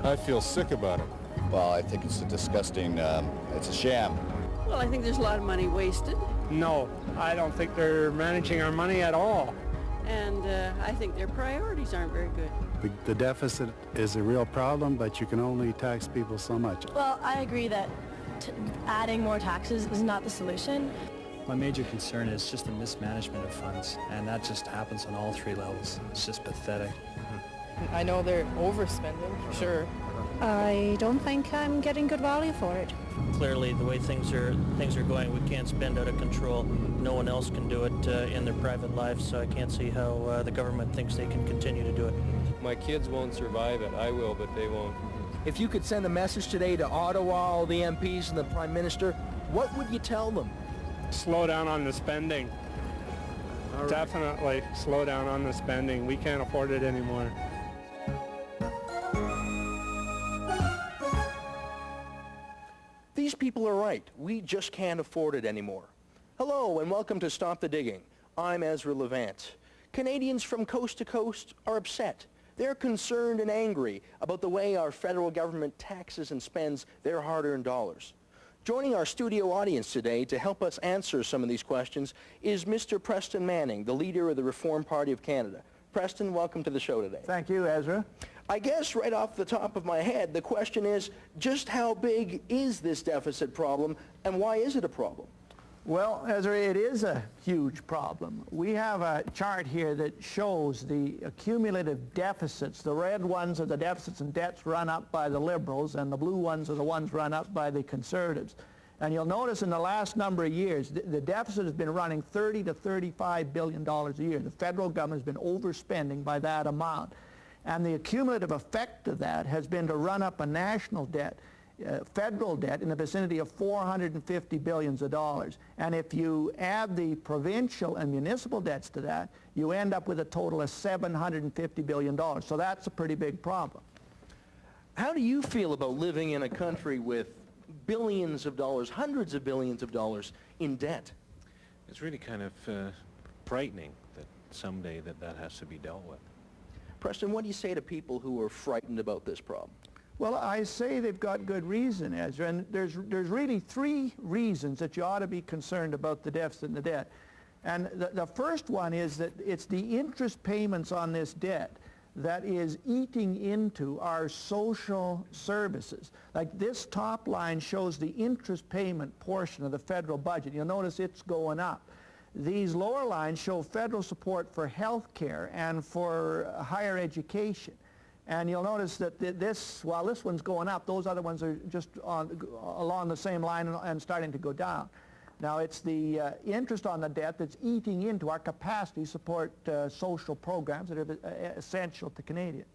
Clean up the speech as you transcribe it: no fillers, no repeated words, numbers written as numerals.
I feel sick about it. Well, I think it's a disgusting, it's a sham. Well, I think there's a lot of money wasted. No, I don't think they're managing our money at all. And I think their priorities aren't very good. The deficit is a real problem, but you can only tax people so much. Well, I agree that adding more taxes is not the solution. My major concern is just the mismanagement of funds, and that just happens on all three levels. It's just pathetic. I know they're overspending, for sure. I don't think I'm getting good value for it. Clearly, the way things are going, we can't spend out of control. No one else can do it in their private lives, so I can't see how the government thinks they can continue to do it. My kids won't survive it. I will, but they won't. If you could send a message today to Ottawa, all the MPs and the Prime Minister, what would you tell them? Slow down on the spending. Right. Definitely slow down on the spending. We can't afford it anymore. These people are right. We just can't afford it anymore. Hello and welcome to Stop the Digging. I'm Ezra Levant. Canadians from coast to coast are upset. They're concerned and angry about the way our federal government taxes and spends their hard-earned dollars. Joining our studio audience today to help us answer some of these questions is Mr. Preston Manning, the leader of the Reform Party of Canada. Preston, welcome to the show today. Thank you, Ezra. I guess right off the top of my head, the question is, just how big is this deficit problem, and why is it a problem? Well, Ezra, it is a huge problem. We have a chart here that shows the cumulative deficits. The red ones are the deficits and debts run up by the Liberals, and the blue ones are the ones run up by the Conservatives. And you'll notice in the last number of years, the deficit has been running $30 to $35 billion a year. The federal government has been overspending by that amount. And the cumulative effect of that has been to run up a national debt, federal debt, in the vicinity of $450 billion. And if you add the provincial and municipal debts to that, you end up with a total of $750 billion. So that's a pretty big problem. How do you feel about living in a country with billions of dollars, hundreds of billions of dollars in debt? It's really kind of frightening that someday that has to be dealt with. Preston, what do you say to people who are frightened about this problem? Well, I say they've got good reason, Ezra, and there's really three reasons that you ought to be concerned about the deficit and the debt. And the first one is that it's the interest payments on this debt that is eating into our social services. Like this top line shows the interest payment portion of the federal budget. You'll notice it's going up. These lower lines show federal support for health care and for higher education. And you'll notice that while this one's going up, those other ones are just along the same line and starting to go down. Now, it's the interest on the debt that's eating into our capacity to support social programs that are essential to Canadians.